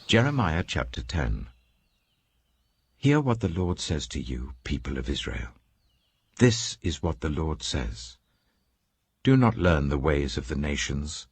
Jeremiah chapter 10. Hear what the Lord says to you, people of Israel. This is what the Lord says. Do not learn the ways of the nations,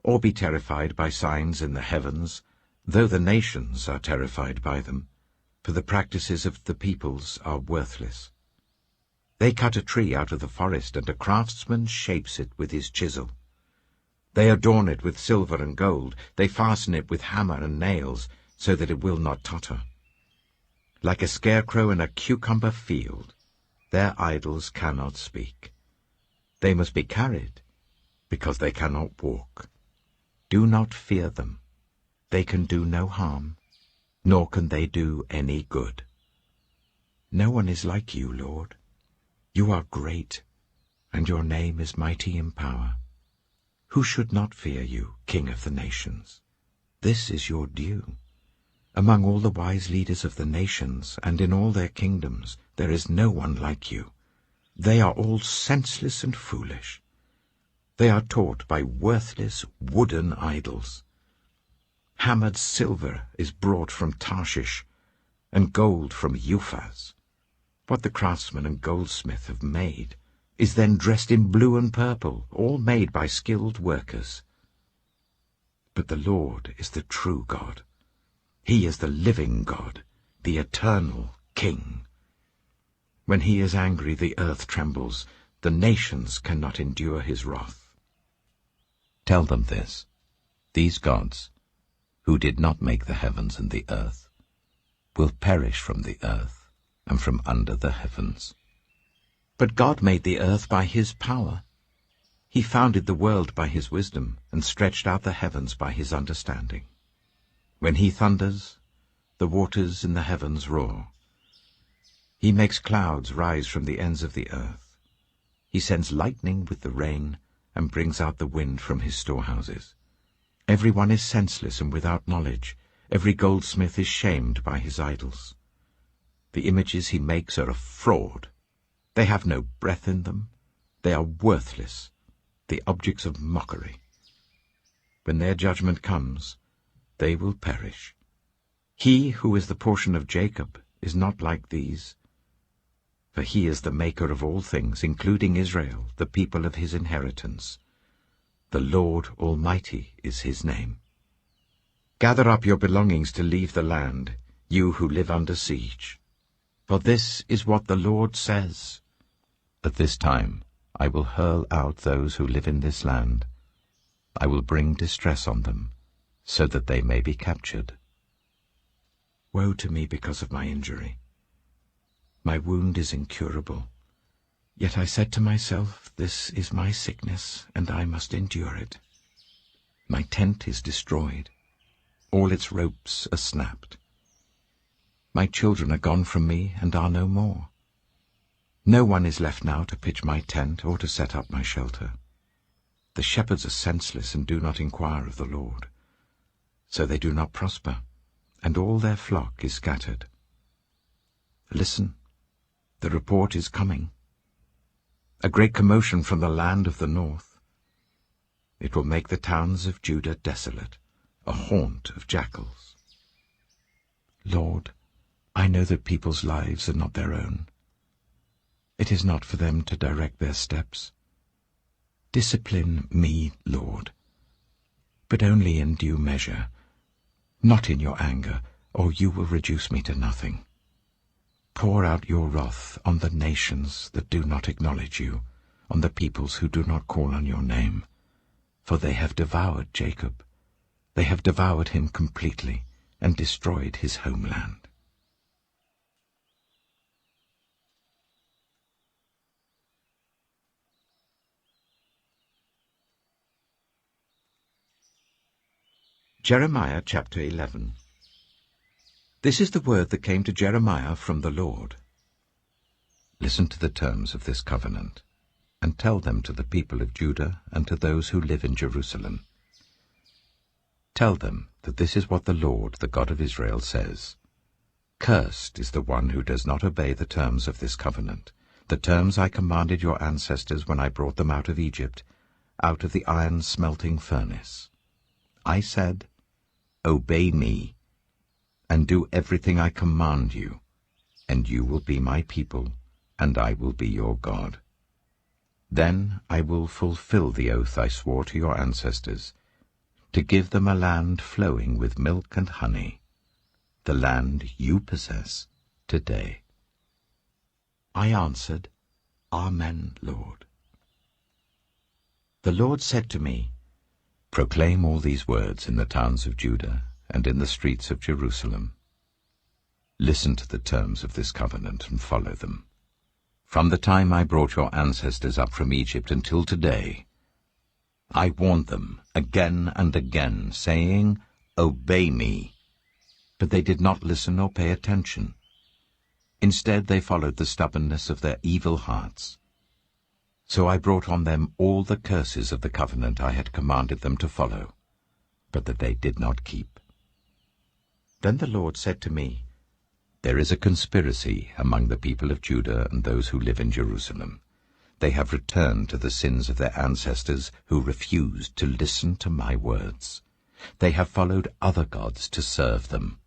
or be terrified by signs in the heavens, though the nations are terrified by them, for the practices of the peoples are worthless. They cut a tree out of the forest, and a craftsman shapes it with his chisel. They adorn it with silver and gold. They fasten it with hammer and nails, so that it will not totter. Like a scarecrow in a cucumber field, their idols cannot speak. They must be carried, because they cannot walk. Do not fear them. They can do no harm, nor can they do any good. No one is like you, Lord. You are great, and your name is mighty in power. Who should not fear you, King of the nations? This is your due. Among all the wise leaders of the nations, and in all their kingdoms, there is no one like you. They are all senseless and foolish. They are taught by worthless wooden idols. Hammered silver is brought from Tarshish, and gold from Euphaz. What the craftsman and goldsmith have made is then dressed in blue and purple, all made by skilled workers. But the Lord is the true God. He is the living God, the eternal King. When he is angry, the earth trembles. The nations cannot endure his wrath. Tell them this: these gods, who did not make the heavens and the earth, will perish from the earth and from under the heavens. But God made the earth by his power. He founded the world by his wisdom, and stretched out the heavens by his understanding. When he thunders, the waters in the heavens roar. He makes clouds rise from the ends of the earth. He sends lightning with the rain, and brings out the wind from his storehouses. Every one is senseless and without knowledge. Every goldsmith is shamed by his idols. The images he makes are a fraud. They have no breath in them. They are worthless, the objects of mockery. When their judgment comes, they will perish. He who is the portion of Jacob is not like these, for he is the maker of all things, including Israel, the people of his inheritance. The Lord Almighty is his name. Gather up your belongings to leave the land, you who live under siege. For this is what the Lord says: at this time I will hurl out those who live in this land. I will bring distress on them, so that they may be captured. Woe to me because of my injury. My wound is incurable. Yet I said to myself, this is my sickness, and I must endure it. My tent is destroyed. All its ropes are snapped. My children are gone from me and are no more. No one is left now to pitch my tent or to set up my shelter. The shepherds are senseless and do not inquire of the Lord. So they do not prosper, and all their flock is scattered. Listen, the report is coming. A great commotion from the land of the north. It will make the towns of Judah desolate, a haunt of jackals. Lord, I know that people's lives are not their own. It is not for them to direct their steps. Discipline me, Lord, but only in due measure, not in your anger, or you will reduce me to nothing. Pour out your wrath on the nations that do not acknowledge you, on the peoples who do not call on your name. For they have devoured Jacob. They have devoured him completely and destroyed his homeland. Jeremiah chapter 11. This is the word that came to Jeremiah from the Lord. Listen to the terms of this covenant, and tell them to the people of Judah and to those who live in Jerusalem. Tell them that this is what the Lord, the God of Israel, says. Cursed is the one who does not obey the terms of this covenant, the terms I commanded your ancestors when I brought them out of Egypt, out of the iron smelting furnace. I said, Obey me, and do everything I command you, and you will be my people, and I will be your God. Then I will fulfill the oath I swore to your ancestors, to give them a land flowing with milk and honey, the land you possess today." I answered, "Amen, Lord." The Lord said to me, "Proclaim all these words in the towns of Judah and in the streets of Jerusalem. Listen to the terms of this covenant and follow them. From the time I brought your ancestors up from Egypt until today, I warned them again and again, saying, 'Obey me.' But they did not listen or pay attention. Instead, they followed the stubbornness of their evil hearts. So I brought on them all the curses of the covenant I had commanded them to follow, but that they did not keep." Then the Lord said to me, "There is a conspiracy among the people of Judah and those who live in Jerusalem. They have returned to the sins of their ancestors who refused to listen to my words. They have followed other gods to serve them.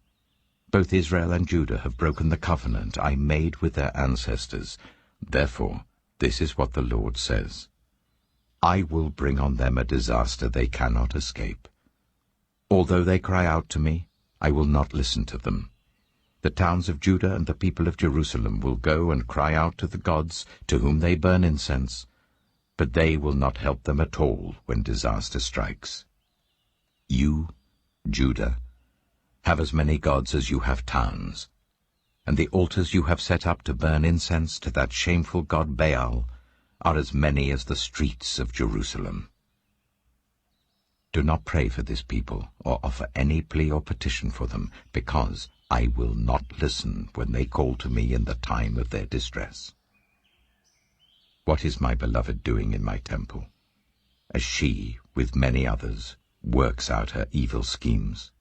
Both Israel and Judah have broken the covenant I made with their ancestors. Therefore, this is what the Lord says: I will bring on them a disaster they cannot escape. Although they cry out to me, I will not listen to them. The towns of Judah and the people of Jerusalem will go and cry out to the gods to whom they burn incense, but they will not help them at all when disaster strikes. You, Judah, have as many gods as you have towns, and the altars you have set up to burn incense to that shameful god Bile are as many as the streets of Jerusalem. Do not pray for this people or offer any plea or petition for them, because I will not listen when they call to me in the time of their distress. What is my beloved doing in my temple, as she, with many others, works out her evil schemes?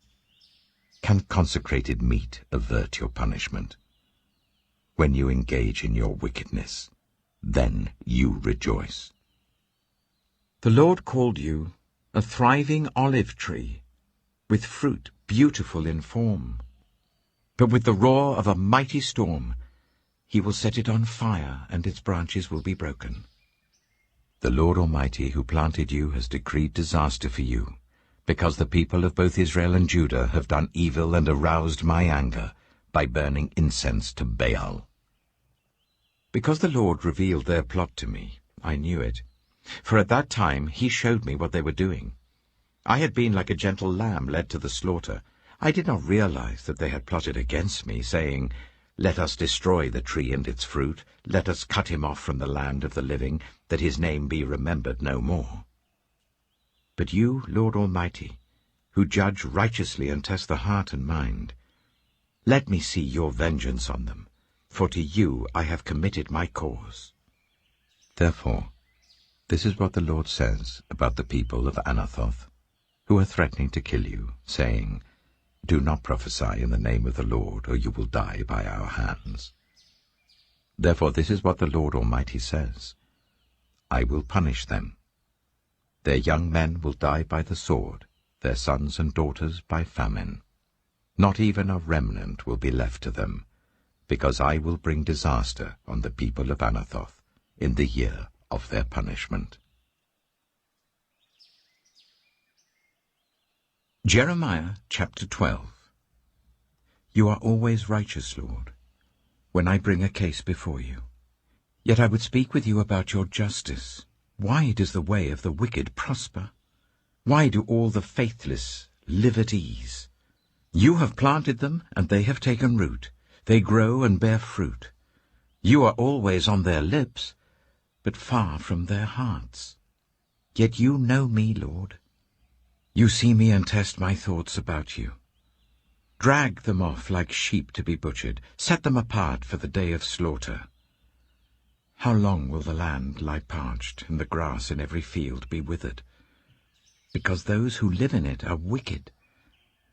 Can consecrated meat avert your punishment? When you engage in your wickedness, then you rejoice. The Lord called you a thriving olive tree, with fruit beautiful in form. But with the roar of a mighty storm, he will set it on fire, and its branches will be broken. The Lord Almighty, who planted you, has decreed disaster for you, because the people of both Israel and Judah have done evil and aroused my anger by burning incense to Baal. Because the Lord revealed their plot to me, I knew it, for at that time he showed me what they were doing. I had been like a gentle lamb led to the slaughter. I did not realize that they had plotted against me, saying, "Let us destroy the tree and its fruit. Let us cut him off from the land of the living, that his name be remembered no more." But you, Lord Almighty, who judge righteously and test the heart and mind, let me see your vengeance on them, for to you I have committed my cause. Therefore, this is what the Lord says about the people of Anathoth, who are threatening to kill you, saying, "Do not prophesy in the name of the Lord, or you will die by our hands." Therefore this is what the Lord Almighty says: I will punish them. Their young men will die by the sword, their sons and daughters by famine. Not even a remnant will be left to them, because I will bring disaster on the people of Anathoth in the year of their punishment. Jeremiah chapter 12. You are always righteous, Lord, when I bring a case before you. Yet I would speak with you about your justice. Why does the way of the wicked prosper? Why do all the faithless live at ease? You have planted them, and they have taken root. They grow and bear fruit. You are always on their lips, but far from their hearts. Yet you know me, Lord. You see me and test my thoughts about you. Drag them off like sheep to be butchered. Set them apart for the day of slaughter. How long will the land lie parched, and the grass in every field be withered? Because those who live in it are wicked.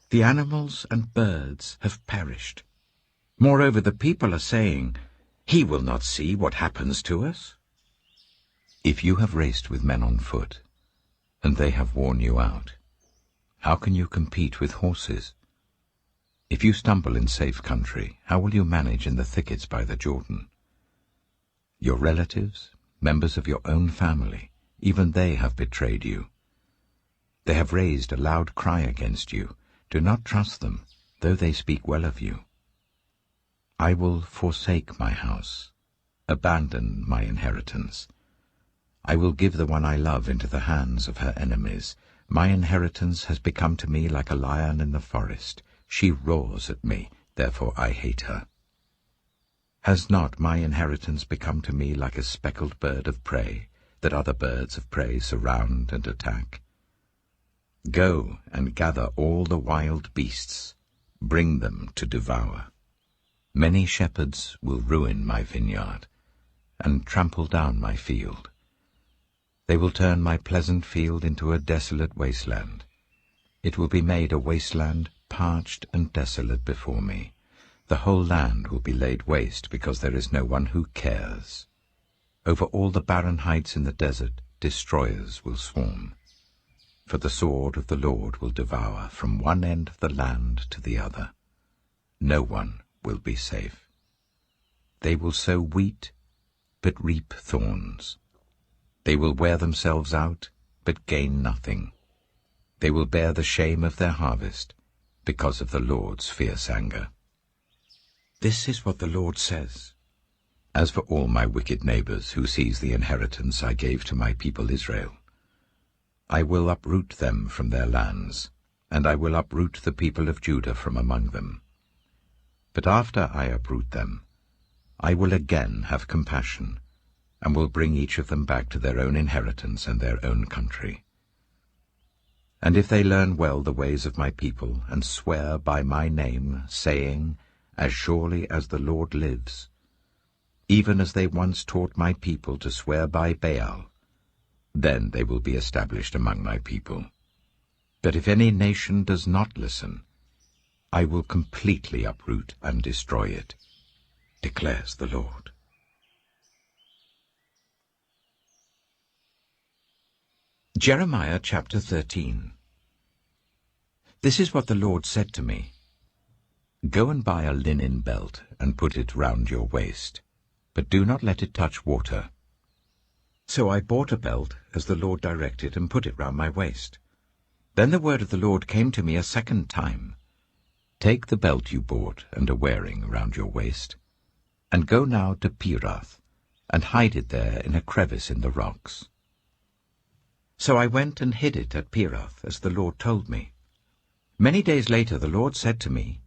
The animals and birds have perished. Moreover, the people are saying, "He will not see what happens to us." If you have raced with men on foot, and they have worn you out, how can you compete with horses? If you stumble in safe country, how will you manage in the thickets by the Jordan? Your relatives, members of your own family, even they have betrayed you. They have raised a loud cry against you. Do not trust them, though they speak well of you. I will forsake my house, abandon my inheritance. I will give the one I love into the hands of her enemies. My inheritance has become to me like a lion in the forest. She roars at me, therefore I hate her. Has not my inheritance become to me like a speckled bird of prey, that other birds of prey surround and attack? Go and gather all the wild beasts, bring them to devour. Many shepherds will ruin my vineyard, and trample down my field. They will turn my pleasant field into a desolate wasteland. It will be made a wasteland, parched and desolate before me. The whole land will be laid waste, because there is no one who cares. Over all the barren heights in the desert, destroyers will swarm. For the sword of the Lord will devour from one end of the land to the other. No one will be safe. They will sow wheat, but reap thorns. They will wear themselves out, but gain nothing. They will bear the shame of their harvest, because of the Lord's fierce anger. This is what the Lord says. As for all my wicked neighbors who seize the inheritance I gave to my people Israel, I will uproot them from their lands, and I will uproot the people of Judah from among them. But after I uproot them, I will again have compassion, and will bring each of them back to their own inheritance and their own country. And if they learn well the ways of my people, and swear by my name, saying, As surely as the Lord lives, even as they once taught my people to swear by Baal, then they will be established among my people. But if any nation does not listen, I will completely uproot and destroy it, declares the Lord. Jeremiah chapter 13. This is what the Lord said to me. Go and buy a linen belt and put it round your waist, but do not let it touch water. So I bought a belt, as the Lord directed, and put it round my waist. Then the word of the Lord came to me a second time. Take the belt you bought and are wearing round your waist, and go now to Pirath, and hide it there in a crevice in the rocks. So I went and hid it at Pirath, as the Lord told me. Many days later the Lord said to me,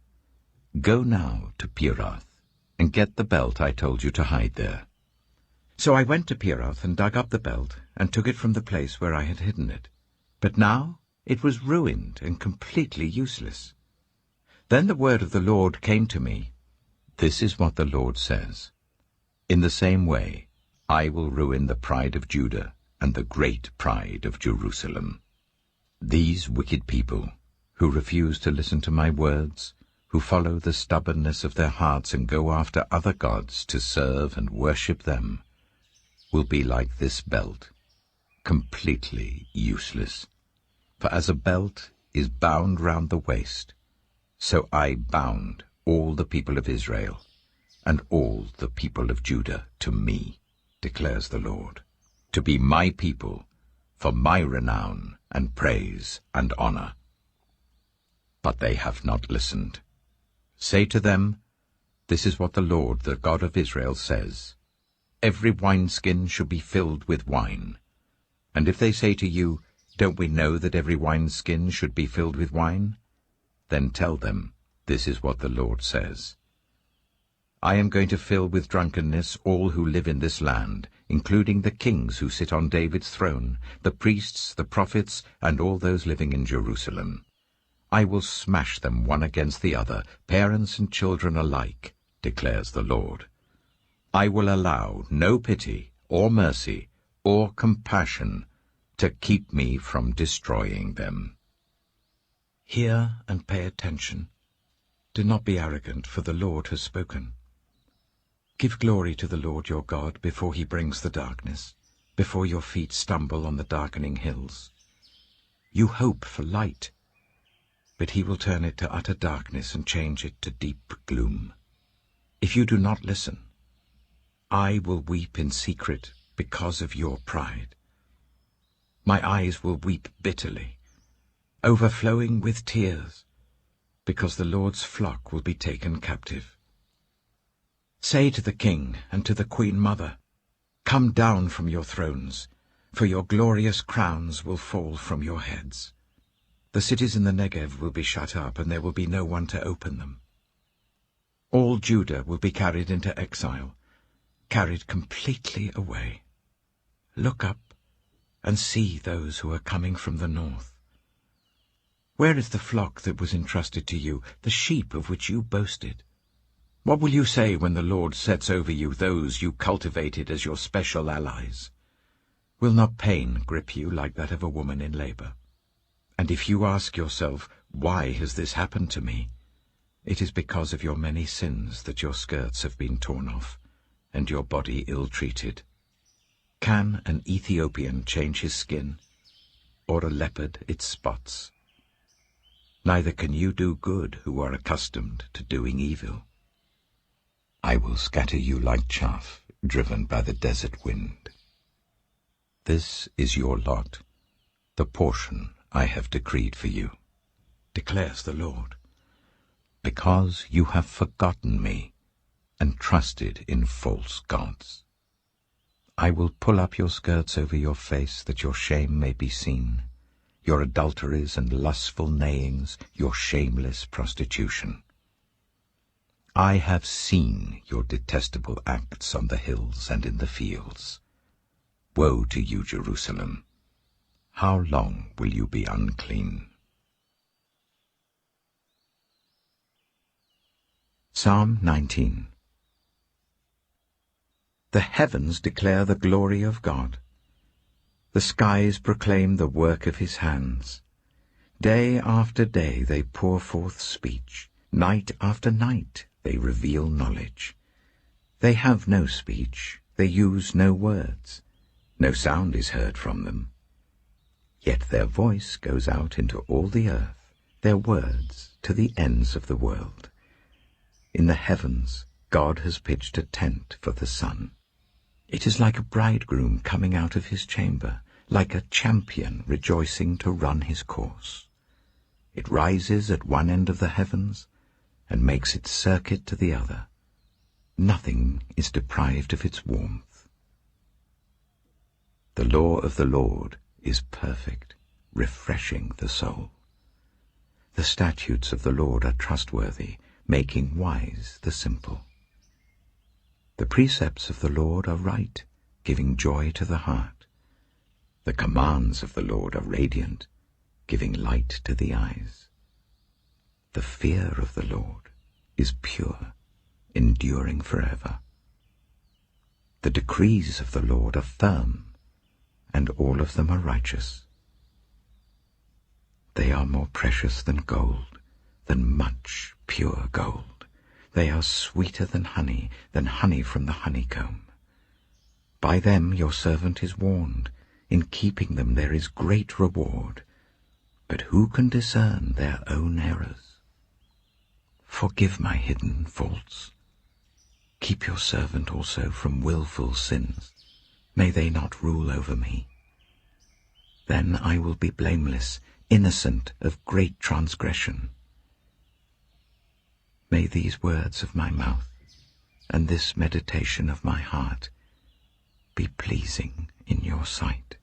Go now to Pirath, and get the belt I told you to hide there. So I went to Pirath and dug up the belt, and took it from the place where I had hidden it. But now it was ruined and completely useless. Then the word of the Lord came to me. This is what the Lord says. In the same way, I will ruin the pride of Judah and the great pride of Jerusalem. These wicked people, who refuse to listen to my words, who follow the stubbornness of their hearts and go after other gods to serve and worship them, will be like this belt, completely useless. For as a belt is bound round the waist, so I bound all the people of Israel and all the people of Judah to me, declares the Lord, to be my people, for my renown and praise and honor. But they have not listened. Say to them, This is what the Lord, the God of Israel, says. Every wineskin should be filled with wine. And if they say to you, Don't we know that every wineskin should be filled with wine? Then tell them, This is what the Lord says. I am going to fill with drunkenness all who live in this land, including the kings who sit on David's throne, the priests, the prophets, and all those living in Jerusalem. I will smash them one against the other, parents and children alike, declares the Lord. I will allow no pity or mercy or compassion to keep me from destroying them. Hear and pay attention. Do not be arrogant, for the Lord has spoken. Give glory to the Lord your God before he brings the darkness, before your feet stumble on the darkening hills. You hope for light, but he will turn it to utter darkness and change it to deep gloom. If you do not listen, I will weep in secret because of your pride. My eyes will weep bitterly, overflowing with tears, because the Lord's flock will be taken captive. Say to the king and to the queen mother, "Come down from your thrones, for your glorious crowns will fall from your heads." The cities in the Negev will be shut up, and there will be no one to open them. All Judah will be carried into exile, carried completely away. Look up and see those who are coming from the north. Where is the flock that was entrusted to you, the sheep of which you boasted? What will you say when the Lord sets over you those you cultivated as your special allies? Will not pain grip you like that of a woman in labor? And if you ask yourself, "Why has this happened to me?" it is because of your many sins that your skirts have been torn off, and your body ill-treated. Can an Ethiopian change his skin, or a leopard its spots? Neither can you do good who are accustomed to doing evil. I will scatter you like chaff driven by the desert wind. This is your lot, the portion I have decreed for you, declares the Lord, because you have forgotten me and trusted in false gods. I will pull up your skirts over your face that your shame may be seen, your adulteries and lustful neighings, your shameless prostitution. I have seen your detestable acts on the hills and in the fields. Woe to you, Jerusalem! How long will you be unclean? Psalm 19. The heavens declare the glory of God. The skies proclaim the work of his hands. Day after day they pour forth speech. Night after night they reveal knowledge. They have no speech, they use no words. No sound is heard from them. Yet their voice goes out into all the earth, their words to the ends of the world. In the heavens God has pitched a tent for the sun. It is like a bridegroom coming out of his chamber, like a champion rejoicing to run his course. It rises at one end of the heavens and makes its circuit to the other. Nothing is deprived of its warmth. The law of the Lord is perfect, refreshing the soul. The statutes of the Lord are trustworthy, making wise the simple. The precepts of the Lord are right, giving joy to the heart. The commands of the Lord are radiant, giving light to the eyes. The fear of the Lord is pure, enduring forever. The decrees of the Lord are firm, and all of them are righteous. They are more precious than gold, than much pure gold. They are sweeter than honey from the honeycomb. By them your servant is warned. In keeping them there is great reward. But who can discern their own errors? Forgive my hidden faults. Keep your servant also from willful sins. May they not rule over me. Then I will be blameless, innocent of great transgression. May these words of my mouth and this meditation of my heart be pleasing in your sight.